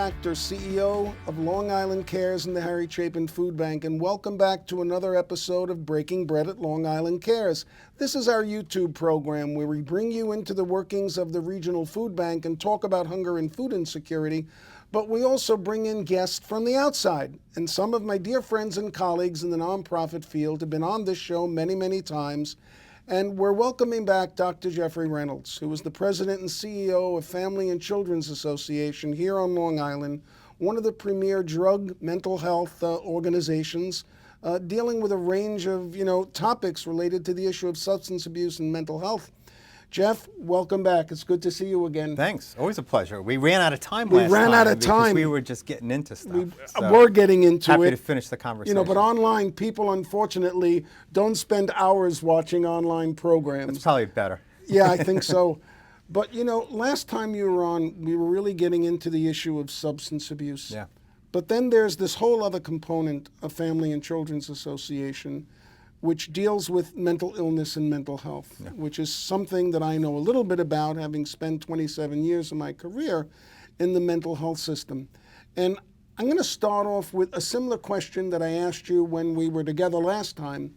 Factor, CEO of Long Island Cares and the Harry Chapin Food Bank, and welcome back to another episode of Breaking Bread at Long Island Cares. This is our YouTube program where we bring you into the workings of the regional food bank and talk about hunger and food insecurity, but we also bring in guests from the outside. And some of my dear friends and colleagues in the nonprofit field have been on this show many, many times. And we're welcoming back Dr. Jeffrey Reynolds, who is the president and CEO of Family and Children's Association here on Long Island, one of the premier drug mental health organizations dealing with a range of topics related to the issue of substance abuse and mental health. Jeff, welcome back. It's good to see you again. Thanks. Always a pleasure. We ran out of time last time. We ran out of time. Because we were just getting into stuff. We're getting into it. Happy to finish the conversation. But online, people unfortunately don't spend hours watching online programs. It's probably better. Yeah, I think so. But, last time you were on, we were really getting into the issue of substance abuse. Yeah. But then there's this whole other component of Family and Children's Association, which deals with mental illness and mental health, which is something that I know a little bit about, having spent 27 years of my career in the mental health system. And I'm going to start off with a similar question that I asked you when we were together last time.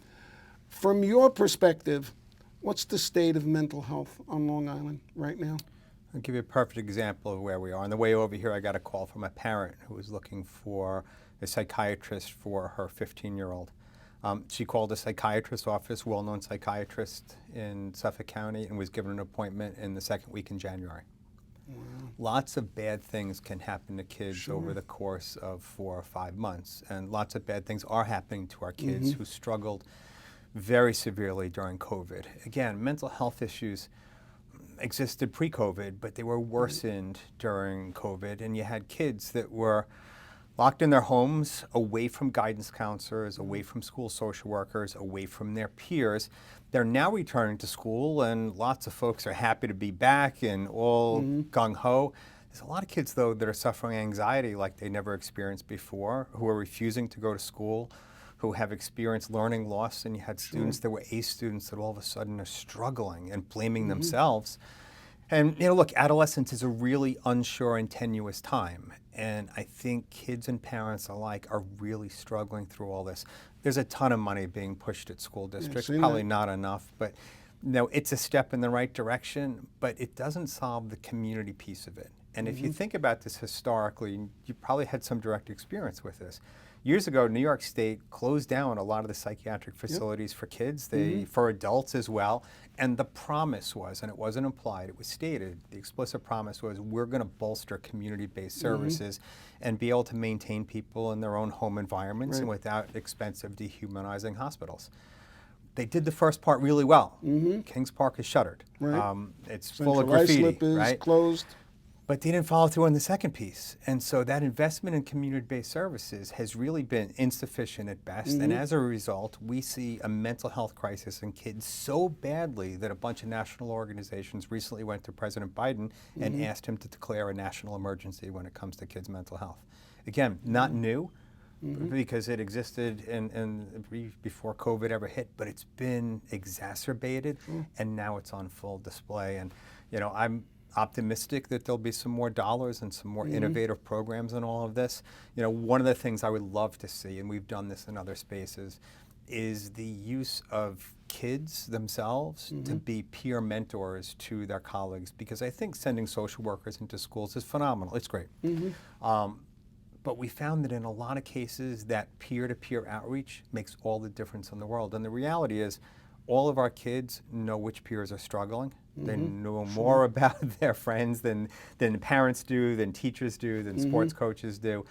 From your perspective, what's the state of mental health on Long Island right now? I'll give you a perfect example of where we are. On the way over here, I got a call from a parent who was looking for a psychiatrist for her 15-year-old. She called a psychiatrist's office, well-known psychiatrist in Suffolk County, and was given an appointment in the second week in January. Wow. Lots of bad things can happen to kids over the course of 4 or 5 months, and lots of bad things are happening to our kids who struggled very severely during COVID. Again, mental health issues existed pre-COVID, but they were worsened during COVID, and you had kids that were locked in their homes, away from guidance counselors, away from school social workers, away from their peers. They're now returning to school, and lots of folks are happy to be back and all gung-ho. There's a lot of kids, though, that are suffering anxiety like they never experienced before, who are refusing to go to school, who have experienced learning loss, and you had students that were A students that all of a sudden are struggling and blaming themselves. And, look, adolescence is a really unsure and tenuous time. And I think kids and parents alike are really struggling through all this. There's a ton of money being pushed at school districts, probably not enough, but it's a step in the right direction, but it doesn't solve the community piece of it. And if you think about this historically, you probably had some direct experience with this. Years ago, New York State closed down a lot of the psychiatric facilities for kids, for adults as well. And the promise was, and it wasn't implied, it was stated, the explicit promise was, we're going to bolster community-based services and be able to maintain people in their own home environments and without expensive, dehumanizing hospitals. They did the first part really well. Kings Park is shuttered. It's full of graffiti, is closed. But they didn't follow through on the second piece. And so that investment in community-based services has really been insufficient at best. And as a result, we see a mental health crisis in kids so badly that a bunch of national organizations recently went to President Biden and asked him to declare a national emergency when it comes to kids' mental health. Again, not new, because it existed before COVID ever hit, but it's been exacerbated, and now it's on full display. And I'm optimistic that there'll be some more dollars and some more innovative programs in all of this. One of the things I would love to see, and we've done this in other spaces, is the use of kids themselves to be peer mentors to their colleagues, because I think sending social workers into schools is phenomenal. It's great. But we found that in a lot of cases that peer-to-peer outreach makes all the difference in the world. And the reality is all of our kids know which peers are struggling. They know more about their friends than parents do, than teachers do, than sports coaches do.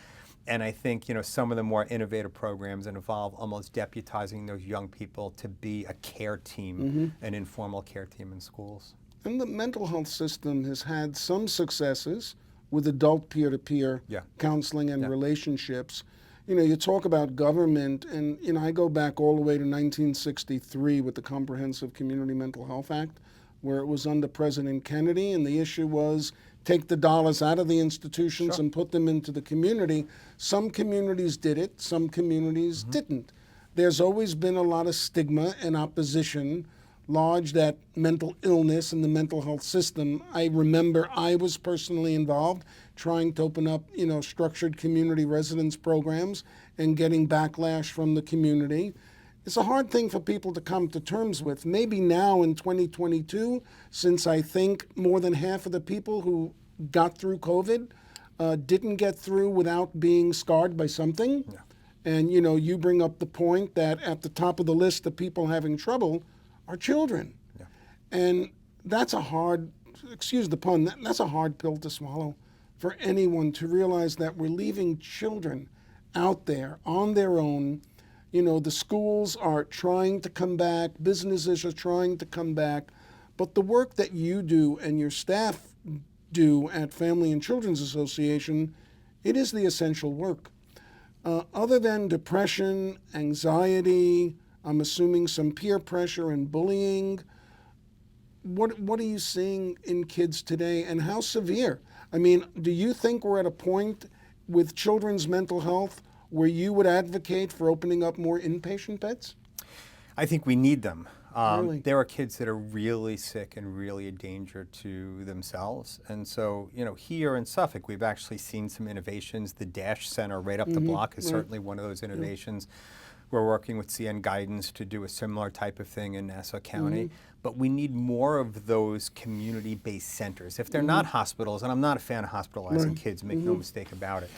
And I think, some of the more innovative programs involve almost deputizing those young people to be a care team, an informal care team in schools. And the mental health system has had some successes with adult peer-to-peer counseling and relationships. You talk about government, and I go back all the way to 1963 with the Comprehensive Community Mental Health Act, where it was under President Kennedy, and the issue was take the dollars out of the institutions and put them into the community. Some communities did it, some communities didn't. There's always been a lot of stigma and opposition lodged at mental illness and the mental health system. I remember I was personally involved trying to open up, structured community residence programs and getting backlash from the community. It's a hard thing for people to come to terms with. Maybe now in 2022, since I think more than half of the people who got through COVID didn't get through without being scarred by something. Yeah. And, you bring up the point that at the top of the list of people having trouble are children. Yeah. And that's a hard, excuse the pun, that's a hard pill to swallow for anyone to realize that we're leaving children out there on their own. The schools are trying to come back, businesses are trying to come back, but the work that you do and your staff do at Family and Children's Association, it is the essential work. Other than depression, anxiety, I'm assuming some peer pressure and bullying, what are you seeing in kids today, and how severe? I mean, do you think we're at a point with children's mental health where you would advocate for opening up more inpatient beds? I think we need them. Really? There are kids that are really sick and really a danger to themselves. And so, here in Suffolk, we've actually seen some innovations. The DASH Center right up the block is certainly one of those innovations. We're working with CN Guidance to do a similar type of thing in Nassau County. But we need more of those community-based centers. If they're not hospitals, and I'm not a fan of hospitalizing kids, make no mistake about it,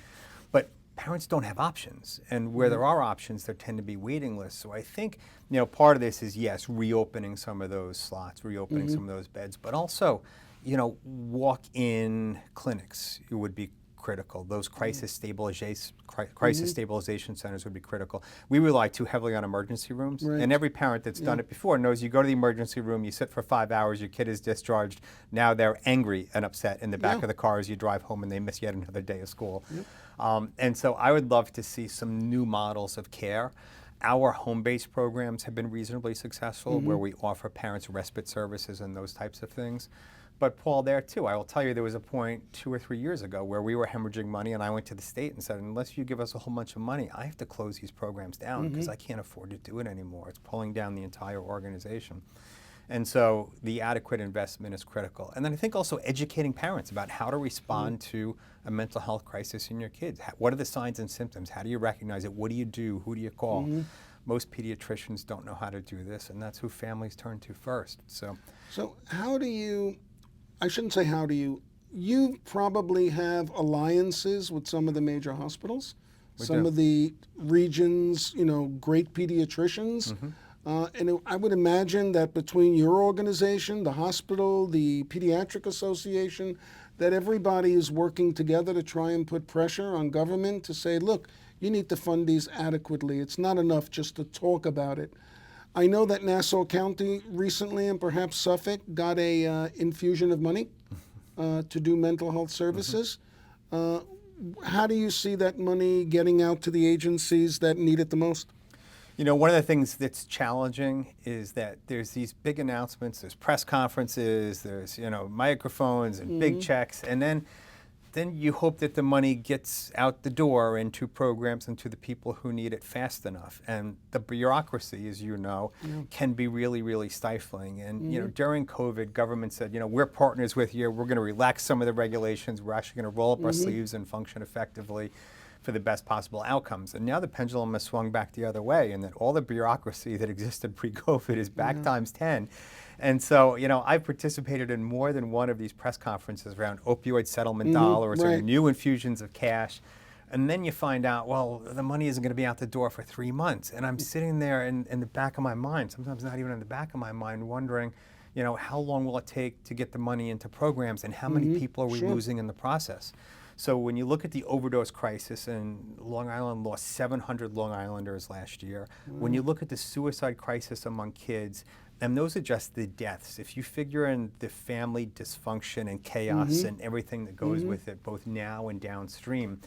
but parents don't have options. And where there are options, there tend to be waiting lists. So I think, part of this is, yes, reopening some of those slots, reopening some of those beds, but also, walk-in clinics would be critical. Those crisis stabilization centers would be critical. We rely too heavily on emergency rooms, and every parent that's done it before knows you go to the emergency room, you sit for 5 hours, your kid is discharged, now they're angry and upset in the back of the car as you drive home and they miss yet another day of school. And so I would love to see some new models of care. Our home-based programs have been reasonably successful, where we offer parents respite services and those types of things. But Paul, there too, I will tell you, there was a point 2 or 3 years ago where we were hemorrhaging money, and I went to the state and said, unless you give us a whole bunch of money, I have to close these programs down because I can't afford to do it anymore. It's pulling down the entire organization. And so the adequate investment is critical. And then I think also educating parents about how to respond to a mental health crisis in your kids. What are the signs and symptoms? How do you recognize it? What do you do? Who do you call? Most pediatricians don't know how to do this, and that's who families turn to first. So how do you, I shouldn't say how do you probably have alliances with some of the major hospitals, some of the regions, great pediatricians. And I would imagine that between your organization, the hospital, the Pediatric Association, that everybody is working together to try and put pressure on government to say, look, you need to fund these adequately. It's not enough just to talk about it. I know that Nassau County recently, and perhaps Suffolk, got a infusion of money to do mental health services. How do you see that money getting out to the agencies that need it the most? One of the things that's challenging is that there's these big announcements, there's press conferences, there's, microphones and big checks, and then you hope that the money gets out the door into programs and to the people who need it fast enough. And the bureaucracy, as you know, can be really, really stifling. And, during COVID, government said, we're partners with you, we're going to relax some of the regulations, we're actually going to roll up our sleeves and function effectively for the best possible outcomes. And now the pendulum has swung back the other way, and that all the bureaucracy that existed pre-COVID is back times 10. And so, I've participated in more than one of these press conferences around opioid settlement dollars or new infusions of cash. And then you find out, well, the money isn't going to be out the door for 3 months. And I'm sitting there in the back of my mind, sometimes not even in the back of my mind, wondering, how long will it take to get the money into programs, and how many people are we losing in the process? So when you look at the overdose crisis, and Long Island lost 700 Long Islanders last year, when you look at the suicide crisis among kids, and those are just the deaths. If you figure in the family dysfunction and chaos and everything that goes with it, both now and downstream,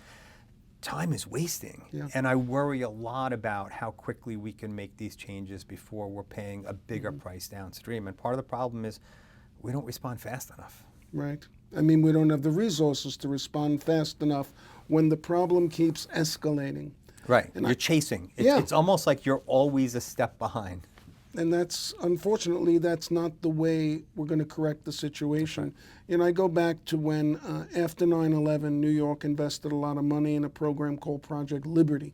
time is wasting. And I worry a lot about how quickly we can make these changes before we're paying a bigger price downstream. And part of the problem is we don't respond fast enough. Right. I mean, we don't have the resources to respond fast enough when the problem keeps escalating. Right. And you're chasing. It's almost like you're always a step behind. And unfortunately, that's not the way we're going to correct the situation. Right. I go back to when, after 9/11, New York invested a lot of money in a program called Project Liberty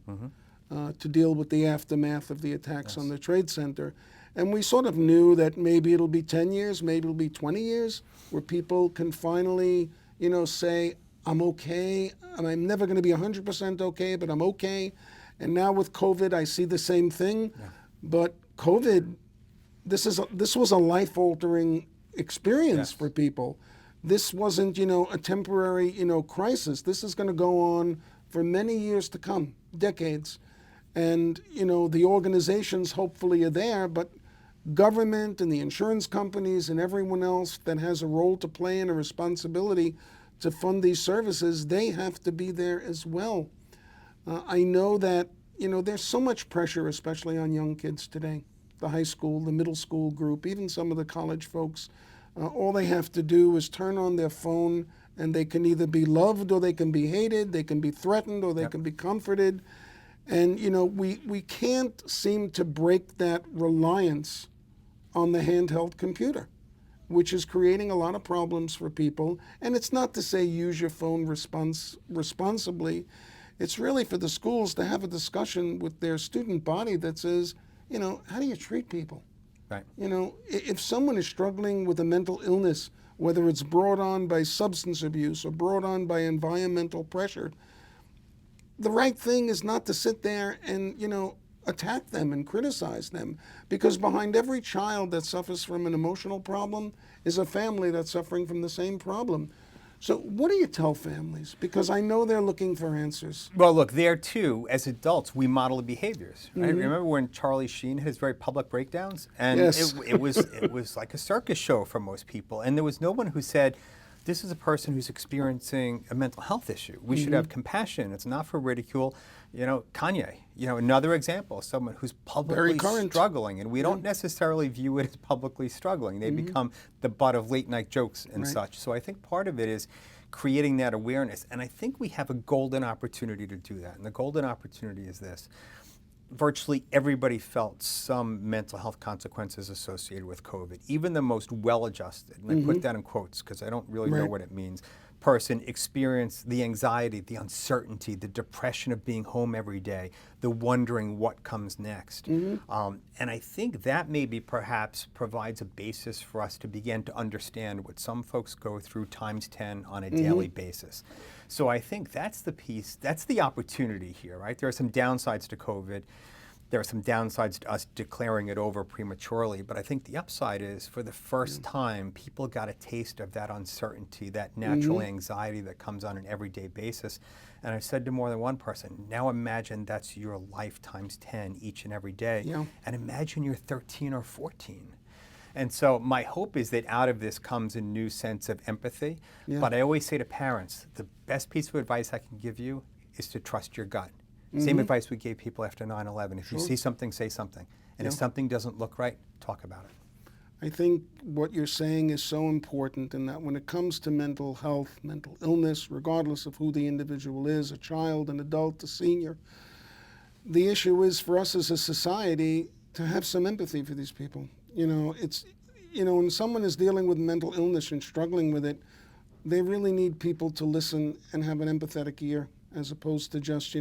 to deal with the aftermath of the attacks on the Trade Center. And we sort of knew that maybe it'll be 10 years, maybe it'll be 20 years, where people can finally, say, I'm okay. And I'm never going to be 100% okay, but I'm okay. And now with COVID, I see the same thing. Yeah. But COVID, this was a life-altering experience for people. This wasn't, a temporary, crisis. This is going to go on for many years to come, decades. And, the organizations hopefully are there, but government and the insurance companies and everyone else that has a role to play and a responsibility to fund these services, they have to be there as well. I know that, there's so much pressure, especially on young kids today. The high school, the middle school group, even some of the college folks. All they have to do is turn on their phone and they can either be loved or they can be hated, they can be threatened or they can be comforted. And, we can't seem to break that reliance on the handheld computer, which is creating a lot of problems for people. And it's not to say use your phone responsibly. It's really for the schools to have a discussion with their student body that says, how do you treat people? Right. If someone is struggling with a mental illness, whether it's brought on by substance abuse or brought on by environmental pressure, the right thing is not to sit there and, attack them and criticize them, because behind every child that suffers from an emotional problem is a family that's suffering from the same problem. So what do you tell families? Because I know they're looking for answers. Well, look, there too, as adults, we model the behaviors. Right? Remember when Charlie Sheen had his very public breakdowns? And yes. it was like a circus show for most people. And there was no one who said, this is a person who's experiencing a mental health issue. We should have compassion. It's not for ridicule. Kanye, another example, someone who's publicly struggling, and we don't necessarily view it as publicly struggling. They become the butt of late night jokes and such. So I think part of it is creating that awareness. And I think we have a golden opportunity to do that. And the golden opportunity is this. Virtually everybody felt some mental health consequences associated with COVID. Even the most well-adjusted, and I put that in quotes because I don't really know what it means, person experienced the anxiety, the uncertainty, the depression of being home every day, the wondering what comes next. And I think that maybe perhaps provides a basis for us to begin to understand what some folks go through times 10 on a daily basis. So I think that's the piece, that's the opportunity here, right? There are some downsides to COVID. There are some downsides to us declaring it over prematurely, but I think the upside is for the first time, people got a taste of that uncertainty, that natural anxiety that comes on an everyday basis. And I've said to more than one person, now imagine that's your life times 10 each and every day. And imagine you're 13 or 14. And so my hope is that out of this comes a new sense of empathy. But I always say to parents, the best piece of advice I can give you is to trust your gut. Same advice we gave people after 9/11. If you see something, say something. And if something doesn't look right, talk about it. I think what you're saying is so important in that when it comes to mental health, mental illness, regardless of who the individual is, a child, an adult, a senior, the issue is for us as a society to have some empathy for these people. When someone is dealing with mental illness and struggling with it, they really need people to listen and have an empathetic ear, as opposed to just,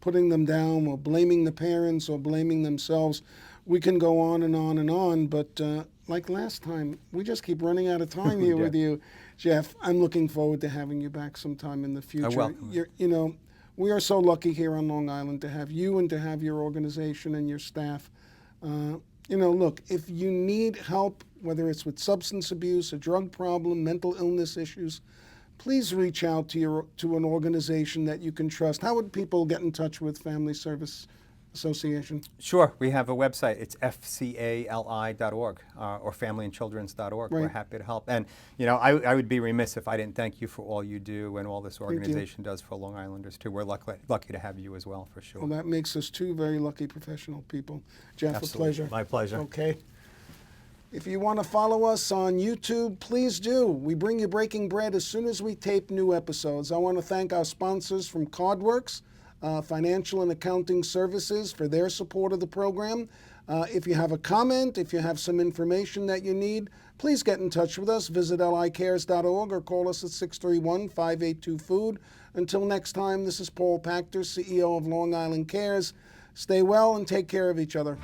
putting them down or blaming the parents or blaming themselves. We can go on and on and on, but like last time, we just keep running out of time here with you. Jeff, I'm looking forward to having you back sometime in the future. I welcome. We are so lucky here on Long Island to have you and to have your organization and your staff. Look, if you need help, whether it's with substance abuse, a drug problem, mental illness issues, please reach out to an organization that you can trust. How would people get in touch with Family Service Association? Sure. We have a website. It's fcali.org or familyandchildrens.org. We're happy to help. And, I would be remiss if I didn't thank you for all you do and all this organization does for Long Islanders, too. We're lucky to have you as well, for sure. Well, that makes us two very lucky professional people. Jeff, Absolutely. A pleasure. My pleasure. Okay. If you want to follow us on YouTube, please do. We bring you Breaking Bread as soon as we tape new episodes. I want to thank our sponsors from CardWorks, Financial and Accounting Services, for their support of the program. If you have a comment, if you have some information that you need, please get in touch with us. Visit licares.org or call us at 631-582-FOOD. Until next time, this is Paule Pachter, CEO of Long Island Cares. Stay well and take care of each other.